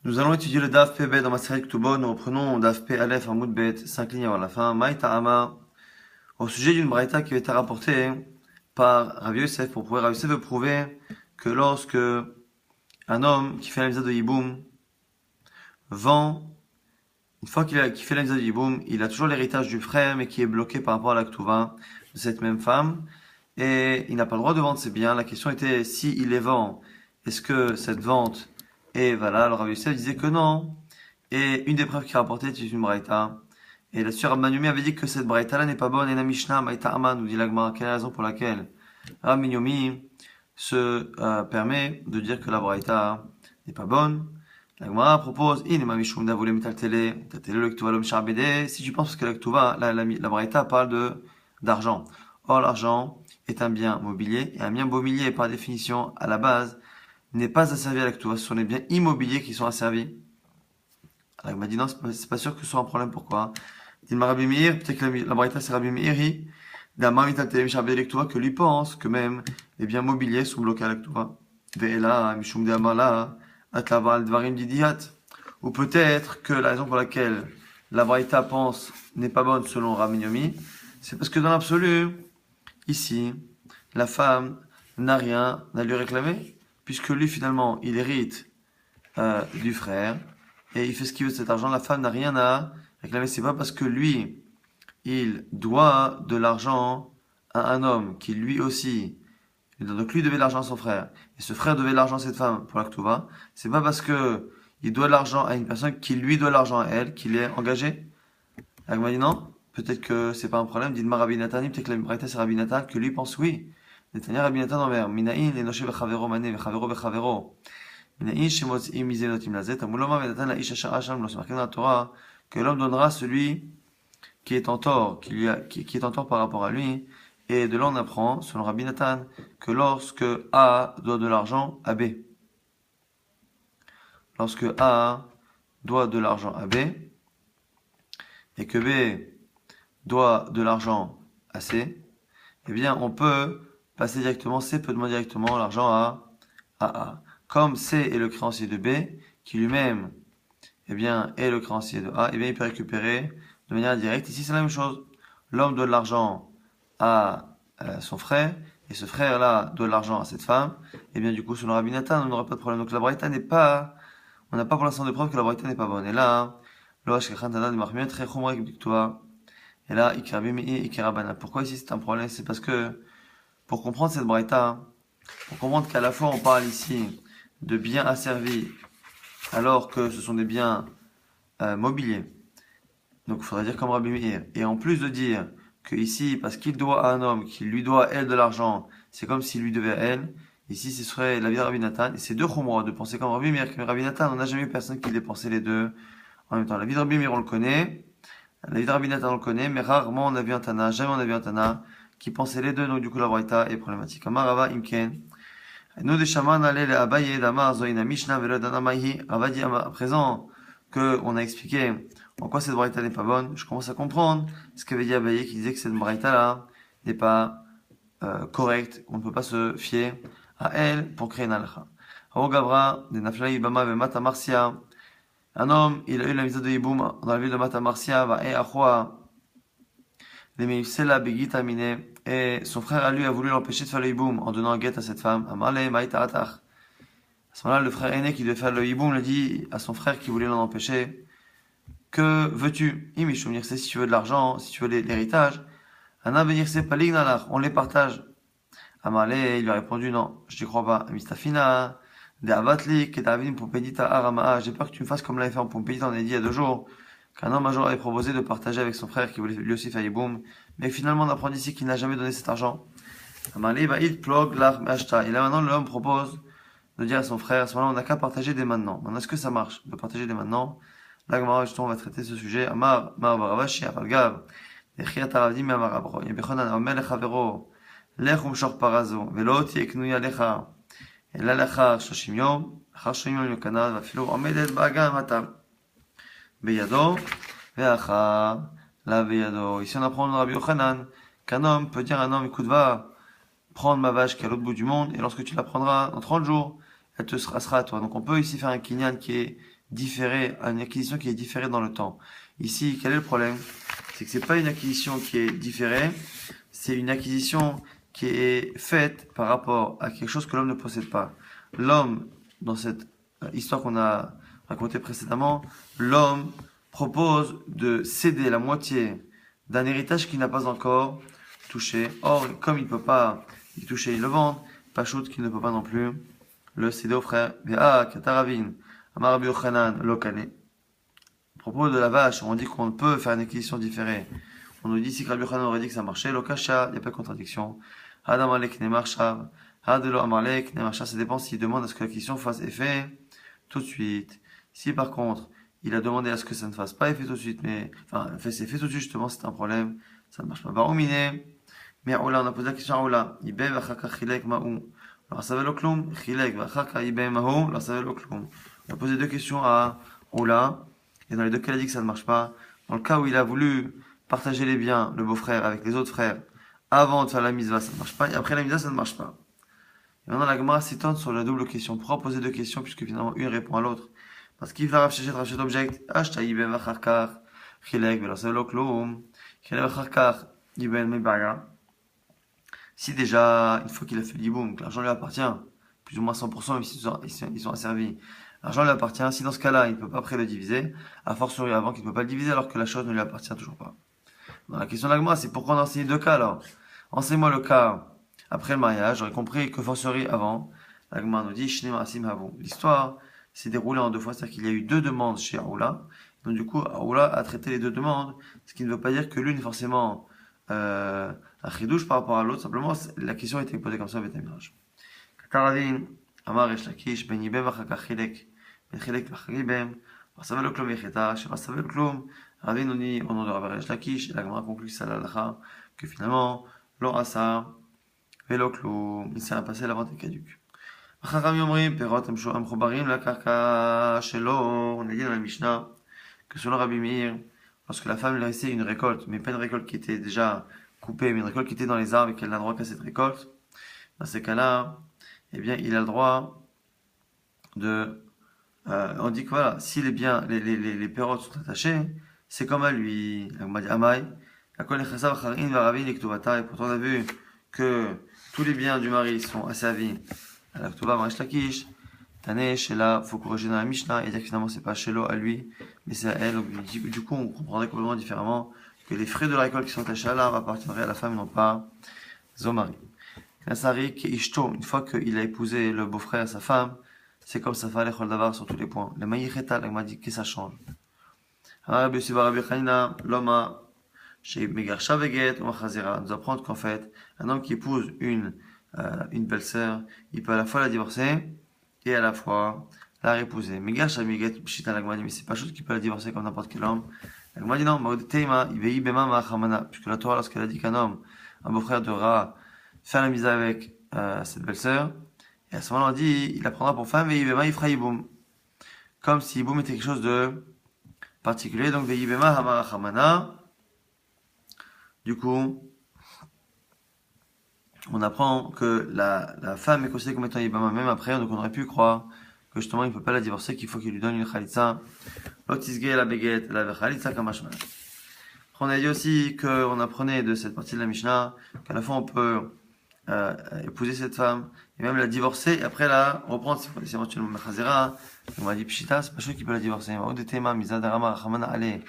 Nous allons étudier le Daf PB dans ma série Ketubot. Nous reprenons Daf P Aleph en Moudbet, 5 lignes avant la fin. Maïta Ama, au sujet d'une braïta qui a été rapportée par Rabbi Yosef. Pour prouver, Rabbi Yosef veut prouver que lorsque un homme qui fait la mitzvah de Yiboum vend, une fois qu'il fait la mitzvah de Yiboum, il a toujours l'héritage du frère, mais qui est bloqué par rapport à la Ketouva de cette même femme. Et il n'a pas le droit de vendre ses biens. La question était, si il les vend, est-ce que cette vente est valable? Alors Rabbi Yosef disait que non. Et une des preuves qu'il a rapportées est une braïta. Et la sœur Rabbi avait dit que cette braïta-là n'est pas bonne. Et la Mishnah, Maïta Aman, nous dit l'Agma. Quelle est la raison pour laquelle Rabbi se permet de dire que la braïta n'est pas bonne? L'Agma propose, si tu penses que la braïta parle d'argent. Or, l'argent est un bien mobilier. Et un bien mobilier, par définition, à la base, n'est pas asservi à la Ketouva. Ce sont les biens immobiliers qui sont asservis. Alors, il m'a dit non, c'est pas sûr que ce soit un problème. Pourquoi? Il m'a Rabbi Meir, peut-être que la braïta c'est Rabbi Meiri, que lui pense que même les biens mobiliers sont bloqués à la Ketouva. Ve'ela, mishum de amala, atlaval dvarim didiat. Ou peut-être que la raison pour laquelle la braïta pense n'est pas bonne selon Rabbi Yomi, c'est parce que dans l'absolu, ici, la femme n'a rien à lui réclamer, puisque lui finalement, il hérite du frère, et il fait ce qu'il veut de cet argent. La femme n'a rien à réclamer. C'est pas parce que lui, il doit de l'argent à un homme qui lui aussi, donc lui devait de l'argent à son frère, et ce frère devait de l'argent à cette femme pour la Ketouva. C'est pas parce que il doit de l'argent à une personne qui lui doit de l'argent à elle qu'il est engagé. Elle m'a dit non, peut-être que c'est pas un problème. Dit Rabbi Nathan, peut-être que la braïta c'est Rabbi Nathan, que lui pense oui. Netanya Rabbi Nathan envers Minaïn et Noshe Bechavero Mané Bechavero Bechavero. C'est marqué dans la Torah que l'homme donnera celui qui est en tort, qui est en tort par rapport à lui. Et de là on apprend, selon Rabbi Nathan, que lorsque A doit de l'argent à B, lorsque A doit de l'argent à B, et que B doit de l'argent à C, eh bien on peut passer directement, C peut demander directement l'argent à A. Comme C est le créancier de B, qui lui-même est le créancier de A, il peut récupérer de manière directe. Ici, c'est la même chose. L'homme doit de l'argent à son frère, et ce frère-là doit de l'argent à cette femme. Et bien, du coup, selon Rabbi Nathan, on n'aura pas de problème. Donc, la braïta n'est pas, on n'a pas pour l'instant de preuve que la braïta n'est pas bonne. Et là, et là, pourquoi ici c'est un problème? C'est parce que, pour comprendre cette braïta, pour comprendre qu'à la fois on parle ici de biens asservis, alors que ce sont des biens mobiliers. Donc il faudrait dire comme Rabbi Meir. Et en plus de dire que ici, parce qu'il doit à un homme, qu'il lui doit à elle de l'argent, c'est comme s'il lui devait à elle. Ici, ce serait la vie de Rabbi Nathan. Et c'est deux chumrah de penser comme Rabbi Meir. Comme Rabbi Nathan, on n'a jamais eu personne qui dépensait les deux en même temps. La vie de Rabbi Meir, on le connaît. La vie de Rabbi Nathan, on le connaît. Mais rarement on a vu un Tana, jamais on a vu un Tana qui pensait les deux. Donc du coup, la braïta est problématique. Amarava imken. Nous des chamans allaient les abaye damar zoïna mishna velo danamahi. Rava dit à présent que on a expliqué en quoi cette braïta n'est pas bonne, je commence à comprendre ce qu'avait dit Abaye qui disait que cette braïta là n'est pas correcte, qu'on ne peut pas se fier à elle pour créer une halakha. Gavra, de Naflai Bama ve Mata Marcia. Un homme, il a eu la mise de Yiboum dans la ville de Mata Marcia, va et Achua, les Meifsela Begita Mine, et son frère à lui a voulu l'empêcher de faire le Yiboum en donnant un guet à cette femme. Amale Maïta Atach. À ce moment-là, le frère aîné qui devait faire le Yiboum le dit à son frère qui voulait l'en empêcher: que veux-tu? Si tu veux de l'argent, si tu veux l'héritage, on les partage. Amalé, il lui a répondu: non, je n'y crois pas. Mistafina, de Avatli, Ketavin, Pompédita, Aramaa, j'ai peur que tu me fasses comme l'avait fait en Pompédita, on a dit il y a 2 jours, qu'un homme un jour avait proposé de partager avec son frère qui voulait lui aussi faire Yiboum, mais finalement on apprend ici qu'il n'a jamais donné cet argent. Amalé, Baïd, Plog, Lar, Mashta. Et là maintenant l'homme propose de dire à son frère: à ce moment-là on n'a qu'à partager dès maintenant. Maintenant, est-ce que ça marche de partager dès maintenant? Là, on va traiter ce sujet. Amar, Mar Baravashi, Afalgav, Echiat Aravdim, Amar Abro, Yebechonan, Omer Lechavero, Lech Umshor Parazo, Velot Yeknuya Lecha, Ela Lecha, Shoshim Yom, Shoshim Yom Yokanad, Vafilu, Omedet Bagam Hatam, Beyado, Veacha, La Beyado. Ici, on apprend de Rabbi Yochanan qu'un homme peut dire à un homme: écoute, va prendre ma vache qui est à l'autre bout du monde, et lorsque tu la prendras dans 30 jours, elle te sera à toi. Donc, on peut ici faire un kinyan qui est différée, à une acquisition qui est différée dans le temps. Ici, quel est le problème? C'est que c'est pas une acquisition qui est différée, c'est une acquisition qui est faite par rapport à quelque chose que l'homme ne possède pas. L'homme, dans cette histoire qu'on a racontée précédemment, l'homme propose de céder la moitié d'un héritage qu'il n'a pas encore touché. Or, comme il ne peut pas y toucher, il le vend. Pachout qu'il ne peut pas non plus le céder au frère. Vea, Kataravin, Amar Rabbi Yochanan, Lokane. À propos de la vache, on dit qu'on peut faire une acquisition différée. On nous dit si Rabbi Yochanan aurait dit que ça marchait, Lokasha, il n'y a pas de contradiction. Had Amalek ne marchav, Hadelo Amalek ne marcha, ça dépend s'il demande à ce que l'acquisition fasse effet tout de suite. Si par contre, il a demandé à ce que ça ne fasse pas effet tout de suite, mais, enfin, c'est fait tout de suite, justement, c'est un problème, ça ne marche pas. Baroumine, mais Oula, on a posé la question à Oula. Ibem vachaka chilek ma'ou. Alors, ça veut le kloum. Chilek vachaka ibem ma'ou. Alors, ça veut le kloum. On a posé deux questions à Oula. Et dans les deux cas, il a dit que ça ne marche pas. Dans le cas où il a voulu partager les biens, le beau-frère, avec les autres frères, avant de faire la misva, ça ne marche pas. Et après la misva, ça ne marche pas. Et maintenant, la Gemara s'étonne sur la double question. Pourquoi poser deux questions puisque finalement une répond à l'autre? Parce qu'il va racheter object. Ashta ibem vachakar. Chilek vela ça veut le kloum. Chilek vachakar ibem mebaga. Si déjà, une fois qu'il a fait l'iboum, que l'argent lui appartient, plus ou moins 100%, même s'ils sont asservis, l'argent lui appartient, si dans ce cas-là, il ne peut pas après le diviser, a fortiori avant qu'il ne peut pas le diviser alors que la chose ne lui appartient toujours pas. Dans la question de l'agma, c'est pourquoi on a enseigné deux cas alors? Enseigne-moi le cas après le mariage, j'aurais compris que fortiori avant, l'agma nous dit, Shnema Asim Havon. L'histoire s'est déroulée en deux fois, c'est-à-dire qu'il y a eu deux demandes chez Aoula, donc du coup, Aoula a traité les deux demandes, ce qui ne veut pas dire que l'une forcément, un chidouche par rapport à l'autre, simplement la question a été posée comme ça au Beth Midrash. Kakaradin, Amar Resh Lakish, Ben Yibem Vachakar Chilek, Ben Chilek Vachagibem, Vasavel le Klum Yecheta, Shevasavel le Klum, Ravin nous dit au nom de Rabbi Resh Lakish, et la Gemara conclut ça l'alacha, que finalement, Lo Asa, Velo Klum, il s'est passé la vente est caduque. Vachakam Yomrim, Perot Amchobarim, la Karka Shelo, on a dit dans la Mishnah, que selon Rabbi Meir, lorsque la femme laissait une récolte, mais pas une récolte qui était déjà coupée, mais une récolte qui était dans les arbres et qu'elle n'a droit qu'à cette récolte, dans ces cas-là, eh bien, il a le droit de... on dit que voilà, si les biens, les pérotes sont attachés, c'est comme à lui. On m'a dit, Amai, et pourtant on a vu que tous les biens du mari sont asservis à la Ktuva, Marish Lakish, Tane, Shela, faut corriger dans la Mishnah et dire que finalement c'est pas Shelo à lui, mais c'est à elle. Donc, du coup, on comprendrait complètement différemment que les frais de la récolte qui sont attachés à l'arbre appartiendraient à la femme et non pas au mari. Nasari qui ishto, une fois qu'il a épousé le beau-frère, sa femme, c'est comme ça fallait d'avoir sur tous les points. Le maïcheta, il m'a dit que ça change. Rabbi Siva Rabbi Chanina, l'homme chez Megarsha Veget, on nous apprend qu'en fait, un homme qui épouse une belle-sœur, il peut à la fois la divorcer et à la fois la réépouser. Megarsha Veget, Pshita l'agmadi, mais c'est pas chose qui peut la divorcer comme n'importe quel homme. L'agmadi non, Mauditeima, Ivei Bema Mahamana, puisque la Torah, lorsqu'elle a dit qu'un homme, un beau-frère devra faire la mise avec cette belle-sœur, et à ce moment-là on dit, il la prendra pour femme, et Ivema Ifra Iboum. Comme si Iboum était quelque chose de particulier, donc Veibema Hamara Hamana. Du coup, on apprend que la femme est considérée comme étant Ibama même après, donc on aurait pu croire que justement il ne peut pas la divorcer, qu'il faut qu'il lui donne une khalitsa. Lotisge la beget, la khalitsa kamashman. On a dit aussi qu'on apprenait de cette partie de la Mishnah qu'à la fois on peut épouser cette femme et même la divorcer et après la reprendre si éventuellement Mechazera. On m'a dit Pshita, c'est pas sûr qu'il peut la divorcer. Odetema, Mizadarama, Rachamana, allez.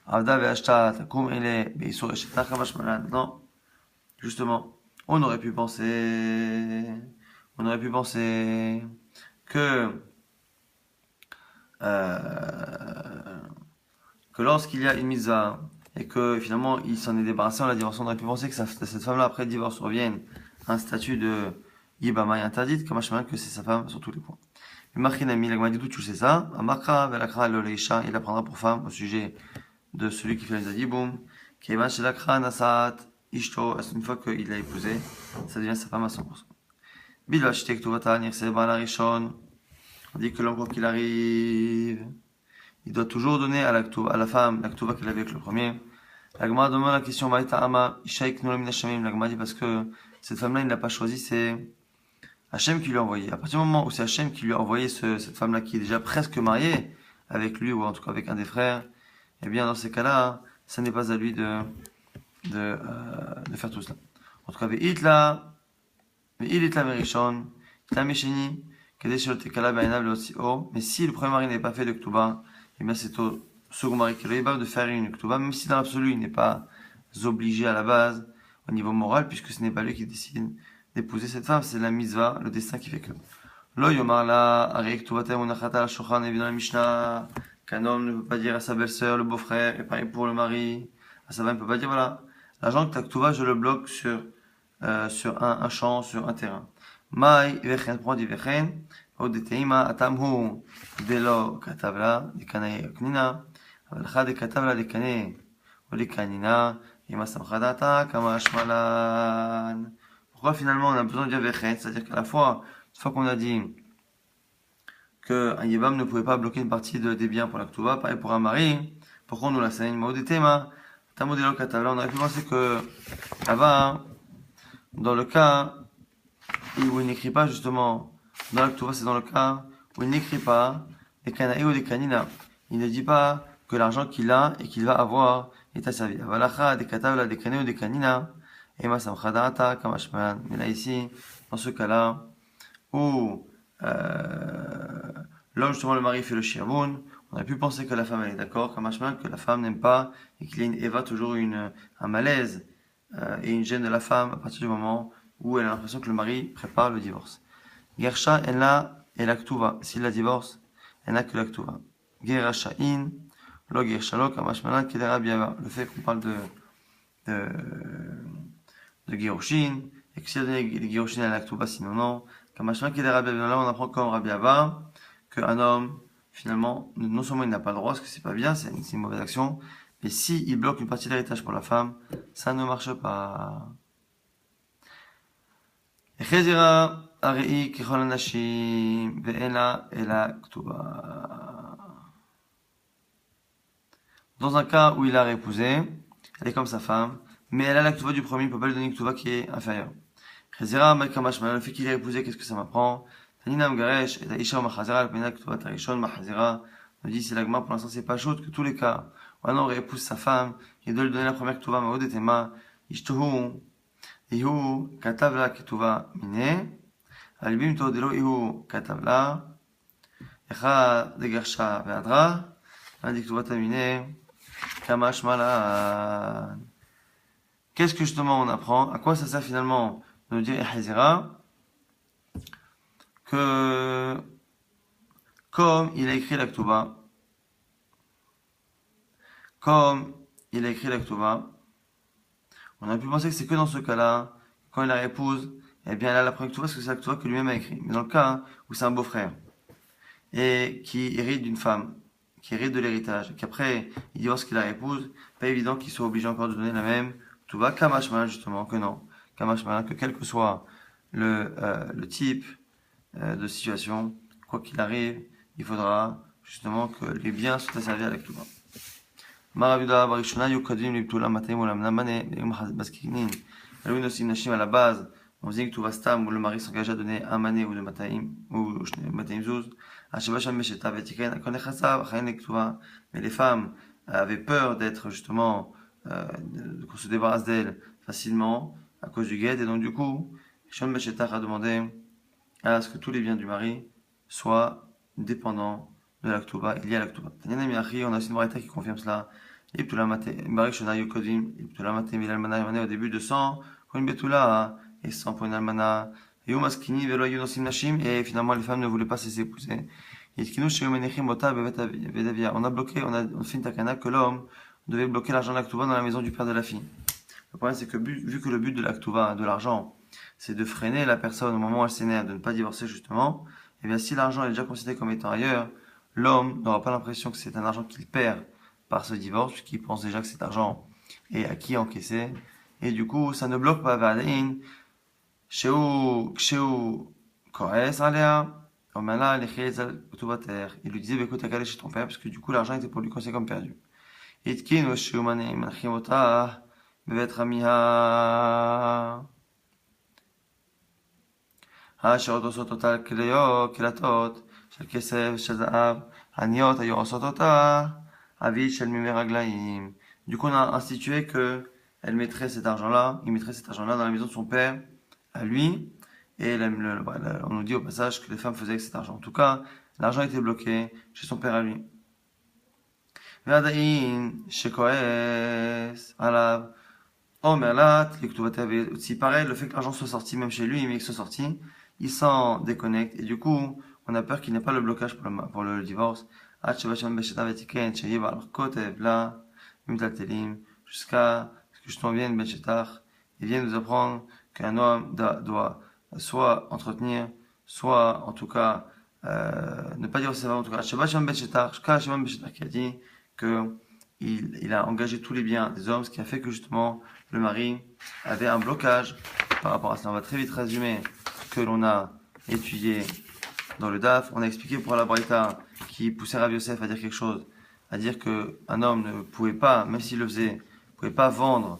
Avda ve'ashta, takum ele, be'isur eshetar kamashmalan. Non. Justement, on aurait pu penser que, que lorsqu'il y a une mitzvah et que finalement il s'en est débarrassé en la divorce, on aurait pu penser que cette femme-là après le divorce revienne à un statut de yibama interdite, comme que c'est sa femme sur tous les points. Machinami, la dit d'où tu sais ça? Amakra, velakra, l'oleisha, il apprendra pour femme au sujet de celui qui fait les adiboum. Kevan shelakra, nasat, ishto, une fois qu'il l'a épousé, ça devient sa femme à 100%. Bilva, shtek, tuvata, nirseba, la rishon. On dit que l'homme, quoi qu'il arrive, il doit toujours donner à la femme la ktuva qu'elle avait avec le premier. L'agma demande la question, Maïta ama, ishaik, nulam, nashamim, l'agma dit parce que cette femme-là, il ne l'a pas choisi, c'est Hachem qui lui a envoyé. À partir du moment où c'est Hachem qui lui a envoyé cette femme-là qui est déjà presque mariée avec lui, ou en tout cas avec un des frères, eh bien, dans ces cas-là, ça n'est pas à lui de faire tout cela. En tout cas, il est la Merishon, la Mesheni, Kadesh le Tekala Bainav le Otsio. Mais si le premier mari n'est pas fait de Ktuba, eh bien, c'est au second mari qui est de faire une Ktuba, même si dans l'absolu, il n'est pas obligé à la base, au niveau moral, puisque ce n'est pas lui qui décide d'épouser cette femme, c'est la mitzvah, le destin qui fait que. Lo yomar la, arek Ktubatem unachata al shochan, évidemment la Mishnah, qu'un homme ne peut pas dire à sa belle-sœur, le beau-frère, et pareil pour le mari, à sa femme, il ne peut pas dire, voilà, l'argent que ta Ktuba, je le bloque sur un champ, sur un terrain. Mai, vechen, prend dit vechen, au deteima, atamhu, delo, katavla, dekane, knina, avalcha de katavla, dekane, ou dekanina, ima samchadata, kamash malan. Pourquoi finalement on a besoin de dire vechen, c'est-à-dire qu'à la fois, une fois qu'on a dit qu'un yébam ne pouvait pas bloquer une partie des biens pour la ktuba, pareil pour un mari, pourquoi on nous l'enseigne? Mau detema, tamu delo, katavla, on aurait pu penser que là-bas, dans le cas où il n'écrit pas justement, dans la Ktuva, c'est dans le cas où il n'écrit pas les kanaï ou les kanina. Il ne dit pas que l'argent qu'il a et qu'il va avoir est asservi. Avalacha, des katavla, des kanaï ou des kanina, ema samchadata, kamashman. Mais là ici, dans ce cas-là, où l'homme, justement, le mari fait le shirboun, on a pu penser que la femme elle est d'accord, kamashman, que la femme n'aime pas et qu'il y a une eva, toujours un malaise et une gêne de la femme à partir du moment où elle a l'impression que le mari prépare le divorce. Gersha, elle a la ktuva. S'il la divorce, elle n'a que la ktuva. Gerasha'in, lo gershalo, kamashmalan, kedera biava. Le fait qu'on parle de, de gerushin, et que si elle a donné les gerushin à la ktuva, sinon non. Kamashmalan, kedera biava. Là, on apprend comme Rabiava qu'un homme, finalement, non seulement il n'a pas le droit, parce que c'est pas bien, c'est une mauvaise action, mais si il bloque une partie de l'héritage pour la femme, ça ne marche pas. Chezira arei kechol hanashim ve'ena ela ktuba. Dans un cas où il a réépousé, elle est comme sa femme, mais elle a la ktuba du premier, il ne peut pas lui donner une ktuba qui est inférieure. Chezira malkamash, le fait qu'il ait épousé, qu'est-ce que ça m'apprend? Tanina mgaresh et aisha machazira al pena ktuba tarishon machazira. On dit c'est l'agma, pour l'instant c'est pas chaud que tous les cas où un homme réépouse sa femme, il doit lui donner la première ktuba ma'od etema ishtuhu ihu katav la ktuba mine. הלבים תעודלו איהו כתב לה, אחד דגרשה והדרה, עד כתובת המיני, כמה שמלן. Qu'est-ce que justement on apprend? À quoi ça sert finalement de nous dire Ehezira? Que, comme il a écrit la Ktuba, on a pu penser que c'est que dans ce cas-là, quand il la épouse, eh bien, elle a la première Ktuva parce que c'est la Ktuva que lui-même a écrit. Mais dans le cas où c'est un beau-frère, et qui hérite d'une femme, qui hérite de l'héritage, et qu'après, il divorce qu'il la épouse, pas évident qu'il soit obligé encore de donner la même Ktuva, Kamashman, justement, que non. Kamashman, que quel que soit le type de situation, quoi qu'il arrive, il faudra justement que les biens soient asservis à la Ktuva. Marabuda, Barishona, Yukadim, Liptula, Matayim, Olamnamane, Baskinin. Alou Nosim Nashim à la base, on faisait que tout va stam où le mari s'engage à donner un mané ou de mataim ou mataim zouz. Ashevasham Mesheta Vetiken Konechasa Chayin Ektuva. Mais les femmes avaient peur d'être justement qu'on se débarrasse d'elles facilement à cause du guet et donc du coup Shon Mesheta a demandé à ce que tous les biens du mari soient dépendants de l'Aktuba. Il y a l'Aktuba. Tanyana Miachi, on a aussi une braïta qui confirme cela. Iptula Mate Barik Shona Yukodim Iptula Mate Milalmana Yone au début de 100 pour une betula et 100 pour une almana. Yumaskini velo yunosim nashim et finalement les femmes ne voulaient pas cesser d'épouser. On a bloqué, on a fait une takana que l'homme devait bloquer l'argent de l'Aktuba dans la maison du père de la fille. Le problème c'est que vu que le but de l'Aktuba, de l'argent, c'est de freiner la personne au moment où elle s'énerve, de ne pas divorcer justement, et bien si l'argent est déjà considéré comme étant ailleurs, l'homme n'aura pas l'impression que c'est un argent qu'il perd par ce divorce, puisqu'il pense déjà que cet argent est acquis, encaissé, et du coup ça ne bloque pas Va'alein, Ksheu Koes Alea, Omala Lechel Tubater. Il lui disait, écoute, t'as qu'à aller chez ton père, parce que du coup l'argent était pour lui considéré comme perdu. Itkin Osheu Mane Manchimota, Bevet Ramiha. האשר עושות אותה כליות, של כסף, של זהב, עניות היו עושות אותה, אבי של מימי רגליים. Du coup, on a institué que elle mettrait cet argent-là, il mettrait cet argent-là dans la maison de son père, à lui, et on nous dit au passage que les femmes faisaient avec cet argent. En tout cas, l'argent était bloqué chez son père à lui. ועדיין שכועס עליו, אומר לה, si pareil, le fait que l'argent soit sorti même chez lui, mais qu'il soit sorti, il s'en déconnecte, et du coup, on a peur qu'il n'ait pas le blocage pour le divorce. עד שבשם בשתה ותיקן, שיהיה בעל כותב לה, ומטלטלים, jusqu'à ce que je t'en vienne, Ben Shetach, et vienne nous apprendre qu'un homme doit soit entretenir, soit en tout cas, ne pas dire c'est en tout cas, Shabbat Ben Shetach, jusqu'à Shabbat Ben Shetach qui a dit que il a engagé tous les biens des hommes, ce qui a fait que justement le mari avait un blocage par rapport à ça. On va très vite résumer ce que l'on a étudié dans le DAF. On a expliqué pour la Braïta qui poussait Rav Yosef à dire quelque chose, à dire que un homme ne pouvait pas, même s'il le faisait, ne pouvait pas vendre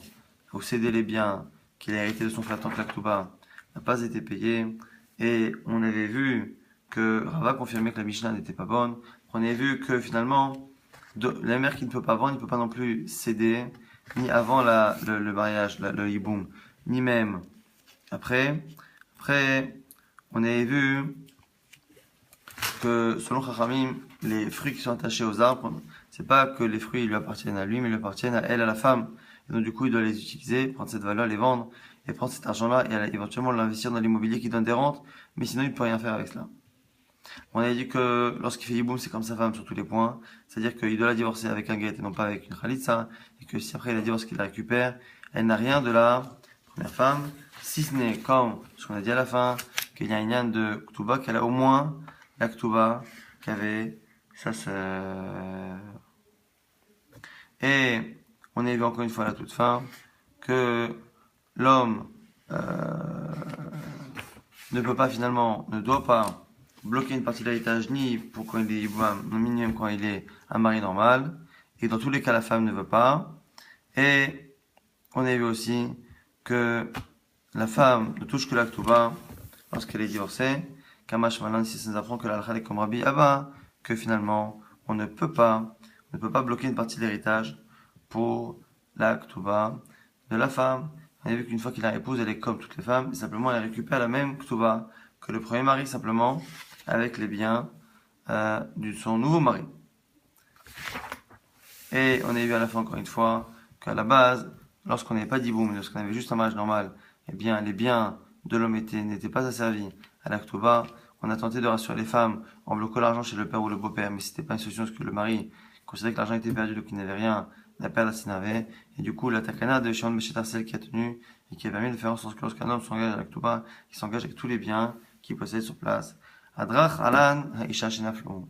ou céder les biens qu'il a hérités de son frère tant que la Ktouba n'a pas été payé. Et on avait vu que Rava confirmait que la Mishnah n'était pas bonne. On avait vu que finalement, la mère qui ne peut pas vendre, il ne peut pas non plus céder, ni avant le mariage, le hiboum, ni même après. Après, on avait vu que selon Chachamim, les fruits qui sont attachés aux arbres, c'est pas que les fruits lui appartiennent à lui, mais lui appartiennent à elle, à la femme. Et donc du coup, il doit les utiliser, prendre cette valeur, les vendre, et prendre cet argent-là, et éventuellement l'investir dans l'immobilier qui donne des rentes, mais sinon il ne peut rien faire avec cela. On a dit que lorsqu'il fait hiboum, c'est comme sa femme sur tous les points, c'est-à-dire qu'il doit la divorcer avec un guet et non pas avec une khalitsa, et que si après il la divorce qu'il la récupère, elle n'a rien de la première femme, si ce n'est comme ce qu'on a dit à la fin, qu'il y a une yann de Ktuba, qu'elle a au moins la Ktuba qu'avait sa sœur. Et on a vu encore une fois à la toute fin que l'homme ne peut pas finalement, ne doit pas bloquer une partie de l'héritage ni pour quand il est au minimum quand il est un mari normal, et dans tous les cas la femme ne veut pas. Et on a vu aussi que la femme ne touche que la Ktuba lorsqu'elle est divorcée. Kamash Malan ici ça nous apprend que l'alchal est comme Rabbi Abba, que finalement on ne peut pas bloquer une partie de l'héritage pour la Ktuba de la femme. On a vu qu'une fois qu'il la épouse, elle est comme toutes les femmes, et simplement elle récupère la même Ktuba que le premier mari, simplement avec les biens de son nouveau mari. Et on a vu à la fin encore une fois qu'à la base, lorsqu'on n'avait pas d'hiboum, lorsqu'on avait juste un mariage normal, eh bien les biens de l'homme n'étaient pas asservis à la Ktuba. On a tenté de rassurer les femmes en bloquant l'argent chez le père ou le beau-père, mais c'était pas une solution parce que le mari considérait que l'argent était perdu, donc il n'avait rien à perdre à s'énerver. Et du coup, la takana de Shimon Beshet celle qui a tenu et qui a permis de faire en sorte que lorsqu'un homme s'engage à la Ktuba, il s'engage avec tous les biens qu'il possède sur place. Adrach Alan Haisha Shenaflou.